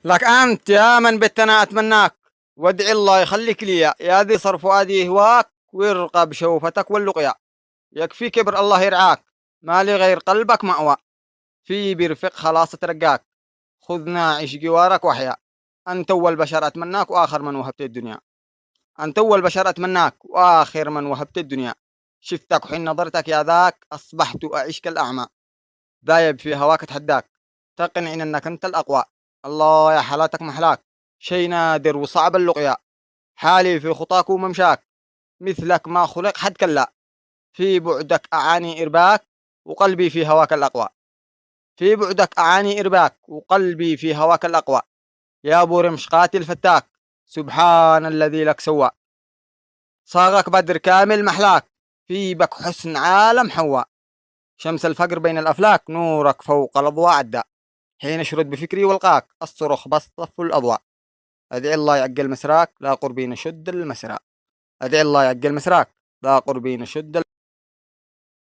لك أنت يا من بتنا أتمناك، وادعي الله يخليك لي يا ذي صرف فؤادي يهواك ويرقى بشوفتك واللقيا. يكفي كبر الله يرعاك، ما لي غير قلبك مأوى، في برفق خلاص ترقاك، خذنا عيش جوارك وحيا. أنت أول بشر أتمناك وآخر من وهبت الدنيا. أنت أول بشر أتمناك وآخر من وهبت الدنيا. شفتك حين نظرتك يا ذاك أصبحت أعيش كالأعمى، ذايب في هواك أتحداك، تقنعني أنك أنت الأقوى. الله يا حالاتك محلاك، شي نادر وصعب اللقيا، حالي في خطاك وممشاك، مثلك ما خلق حد كلا. في بعدك أعاني إرباك وقلبي في هواك الأقوى، في بعدك أعاني إرباك وقلبي في هواك الأقوى. يا أبو رمش قاتل فتاك، سبحان الذي لك سوى، صاغك بدر كامل محلاك، في بك حسن عالم حوا. شمس الفقر بين الأفلاك، نورك فوق الأضواء عدى، حين اشرد بفكري والقاك الصرخ بسطف الأضواء. أدعي الله يعقل مسراك لا قربي نشد المسرى، أدعي الله يعقل مسراك لا قربي نشد